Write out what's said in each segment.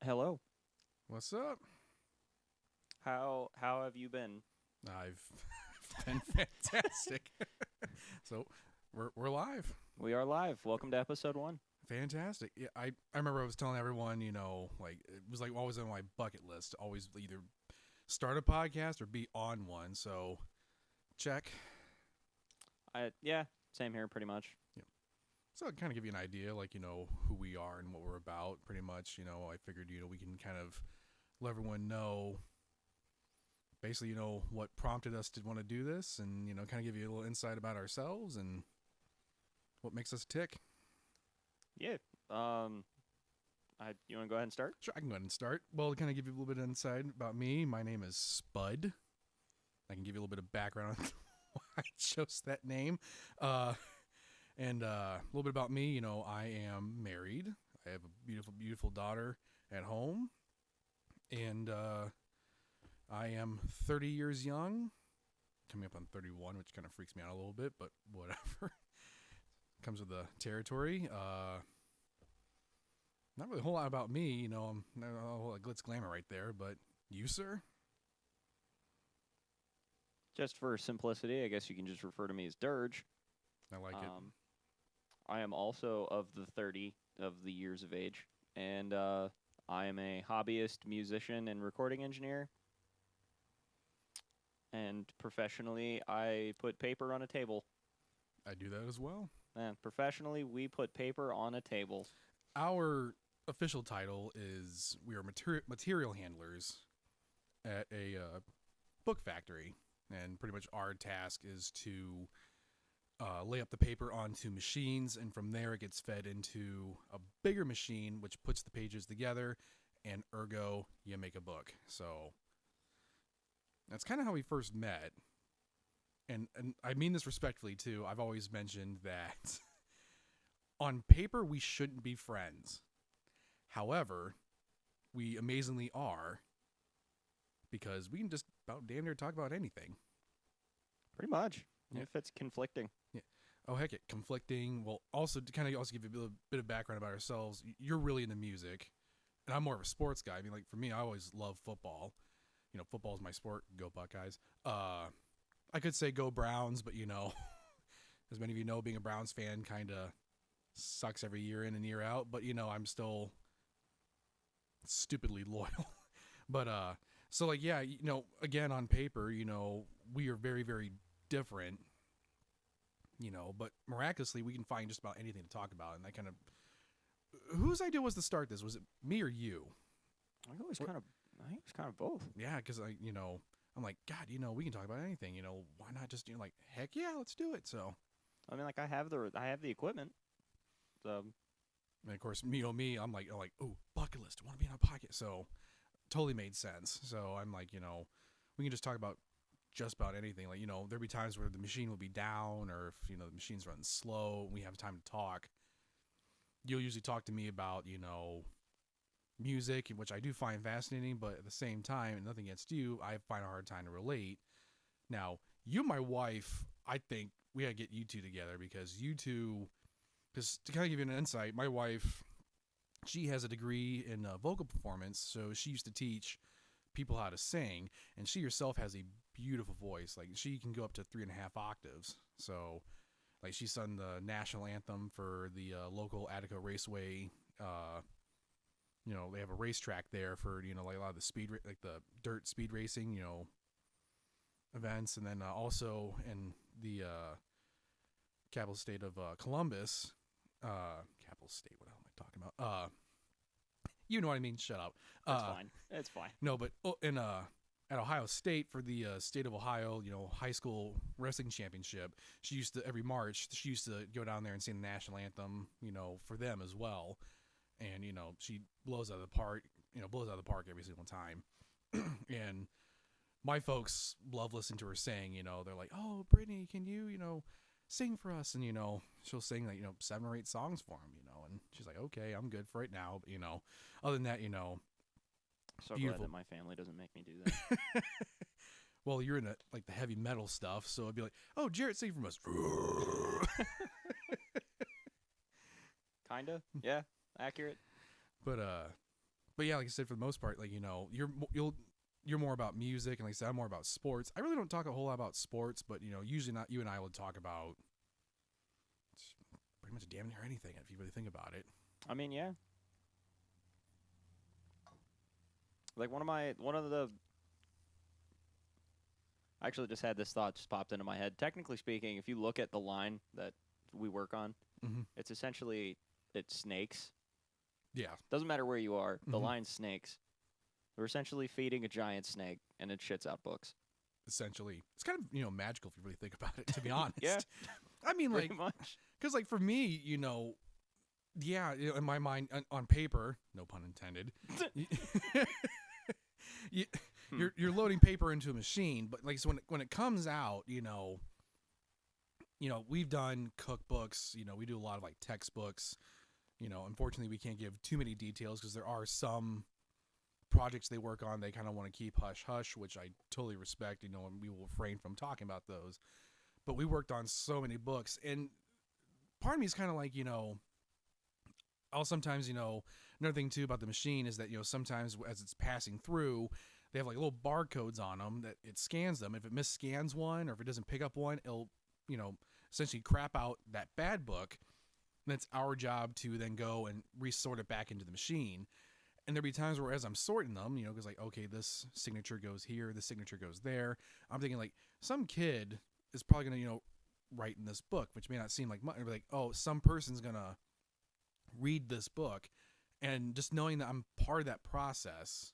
Hello. What's up? How have you been? I've been fantastic. So we're live. We are live. Welcome to episode 1. Fantastic. Yeah, I remember I was telling everyone, like it was like always on my bucket list, to always either start a podcast or be on one. So check. Yeah, same here pretty much. Yeah. So I'll kind of give you an idea, like, who we are and what we're about, pretty much. I figured, we can kind of let everyone know basically, what prompted us to want to do this and, kind of give you a little insight about ourselves and what makes us tick. Yeah. Um you want to go ahead and start? Sure, I can go ahead and start. Well, to kind of give you a little bit of insight about me, my name is Spud. I can give you a little bit of background on why I chose that name. And a little bit about me, I am married. I have a beautiful, beautiful daughter at home. And I am 30 years young, coming up on 31, which kind of freaks me out a little bit, but whatever. Comes with the territory. Not really a whole lot about me, I'm not a whole lot of glitz glamour right there, but you, sir? Just for simplicity, I guess you can just refer to me as Dirge. I like it. I am also of the 30 of the years of age, and I am a hobbyist musician and recording engineer. And professionally, I put paper on a table. I do that as well. And professionally, we put paper on a table. Our official title is we are material handlers at a book factory, and pretty much our task is to lay up the paper onto machines, and from there it gets fed into a bigger machine, which puts the pages together, and ergo, you make a book. So that's kind of how we first met. And I mean this respectfully, too. I've always mentioned that on paper, we shouldn't be friends. However, we amazingly are, because we can just about damn near talk about anything. Pretty much. Yeah. If it's conflicting. Yeah. Oh, heck, conflicting. Well, also to kind of also give you a bit of background about ourselves, you're really into music, and I'm more of a sports guy. I mean, like, for me, I always love football. Football is my sport. Go Buckeyes. I could say go Browns, but, as many of you know, being a Browns fan kind of sucks every year in and year out. But, I'm still stupidly loyal. But, so, like, yeah, again, on paper, we are very, very different. But miraculously, we can find just about anything to talk about. And that kind of. Whose idea was to start this? Was it me or you? I think it was kind of both. Yeah, because I'm like, God, we can talk about anything. Why not just, like, heck yeah, let's do it. So, I mean, like I have the equipment. So, and of course, me, I'm like, oh, bucket list, want to be on a podcast. So, totally made sense. So I'm like, we can just talk about just about anything. Like, there'll be times where the machine will be down, or if, the machine's running slow and we have time to talk. You'll usually talk to me about, music, which I do find fascinating, but at the same time, and nothing against you, I find a hard time to relate. Now, you and my wife, I think we gotta get you two together, because you two, because to kind of give you an insight, my wife, she has a degree in vocal performance, so she used to teach people how to sing, and she herself has a beautiful voice. Like, she can go up to 3.5 octaves. So, like, she sung the national anthem for the local Attica Raceway. They have a racetrack there for, like a lot of the like the dirt speed racing, events. And then also in the capital state of Columbus, capital state, what the hell am I talking about? You know what I mean, shut up. that's fine. It's fine. No, but in at Ohio State for the state of Ohio, high school wrestling championship, she used to, every March, she used to go down there and sing the national anthem, for them as well. And, she blows out of the park every single time. And my folks love listening to her sing. They're like, oh, Brittany, can you, sing for us? And, she'll sing like, 7 or 8 songs for them, and she's like, okay, I'm good for right now. But, other than that, So beautiful. glad that my family doesn't make me do that. Well, you're in the heavy metal stuff, so I'd be like, oh, Jarrett, sing from us. Kinda. Yeah. Accurate. But But yeah, like I said, for the most part, like, you know, you're more about music, and like I said, I'm more about sports. I really don't talk a whole lot about sports, but you know, usually not you and I will talk about pretty much damn near anything if you really think about it. I mean, yeah. Like one of the I actually just had this thought just popped into my head. Technically speaking, if you look at the line that we work on, Mm-hmm. it's essentially it's snakes. Yeah. Doesn't matter where you are, the Mm-hmm. line's snakes. We're essentially feeding a giant snake, and it shits out books. Essentially, it's kind of, you know, magical if you really think about it. To be honest, Yeah, I mean, pretty like, much. because like for me, you know, yeah, you know, in my mind, on paper, no pun intended, you, you're loading paper into a machine, but like so when it comes out, we've done cookbooks, you know, we do a lot of like textbooks, you know. Unfortunately, we can't give too many details because there are some projects they work on they kind of want to keep hush hush, which I totally respect, you know, and we will refrain from talking about those. But we worked on so many books, and part of me is kind of like, you know, I'll sometimes, you know, another thing too about the machine is that, you know, sometimes as it's passing through, they have like little barcodes on them that it scans them. If it misscans one or if it doesn't pick up one, it'll, you know, essentially crap out that bad book. And it's our job to then go and resort it back into the machine. And there'll be times where as I'm sorting them, you know, because like, okay, this signature goes here, this signature goes there. I'm thinking like some kid is probably going to, you know, write in this book, which may not seem like much. Like, oh, some person's going to read this book. And just knowing that I'm part of that process,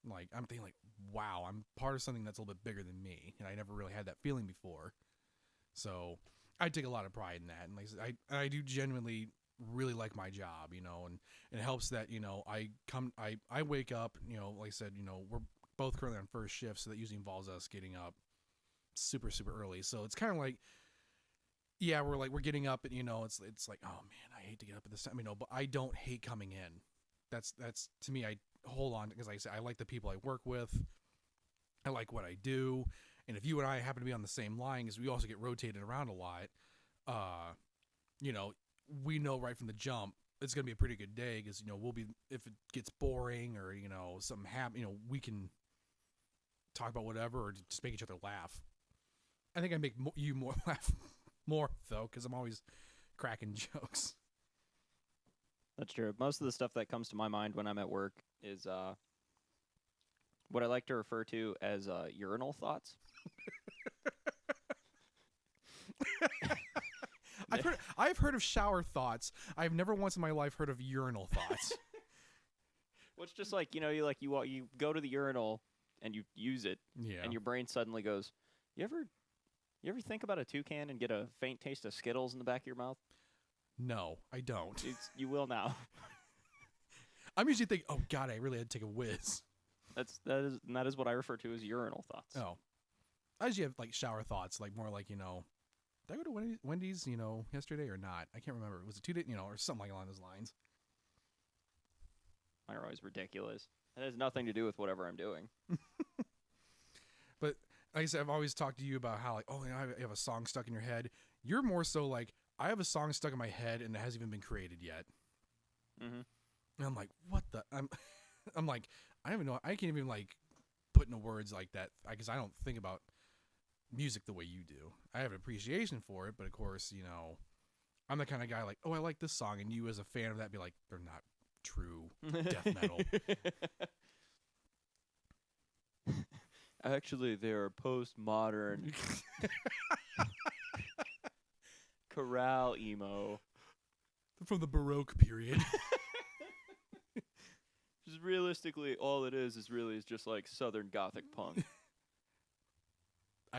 like I'm thinking like, wow, I'm part of something that's a little bit bigger than me. And I never really had that feeling before. So I take a lot of pride in that. And like I do genuinely really like my job, you know, and it helps that, you know, I wake up, you know, like I said, you know, we're both currently on first shift, so that usually involves us getting up super, super early. So it's kind of like, yeah, we're getting up and, you know, it's like, oh man, I hate to get up at this time, you know, but I don't hate coming in. That's to me, I hold on because like I said, I like the people I work with. I like what I do. And if you and I happen to be on the same line, because we also get rotated around a lot, you know, we know right from the jump it's going to be a pretty good day because, you know, we'll be, if it gets boring or, you know, something happen, you know, we can talk about whatever or just make each other laugh. I think I make you more laugh more though, because I'm always cracking jokes. That's true. Most of the stuff that comes to my mind when I'm at work is what I like to refer to as urinal thoughts. I've heard of shower thoughts. I've never once in my life heard of urinal thoughts. Well, it's just like, you know, you go to the urinal and you use it, Yeah. and your brain suddenly goes, You ever think about a toucan and get a faint taste of Skittles in the back of your mouth? No, I don't. You will now. I'm usually thinking, oh god, I really had to take a whiz. That is what I refer to as urinal thoughts. Oh, I usually have like shower thoughts, like more like, you know, did I go to Wendy's, you know, yesterday or not? I can't remember. Was it 2 days, you know, or something like along those lines? Mine are always ridiculous. It has nothing to do with whatever I'm doing. But like I said, I've always talked to you about how like, oh, you know, I have a song stuck in your head. You're more so like, I have a song stuck in my head and it hasn't even been created yet. Mm-hmm. And I'm like, what the? I'm like, I don't even know. I can't even like put into words like that because I don't think about music the way you do. I have an appreciation for it, but of course, you know, I'm the kind of guy like, oh, I like this song, and you as a fan of that be like, they're not true death metal. Actually, they're postmodern chorale emo. From the Baroque period. Just realistically, all it is really just like Southern Gothic punk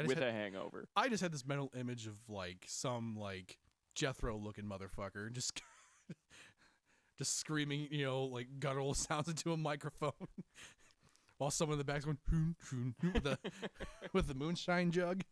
with a hangover. I just had this mental image of like some like Jethro looking motherfucker just screaming, you know, like guttural sounds into a microphone while someone in the back's going with the moonshine jug.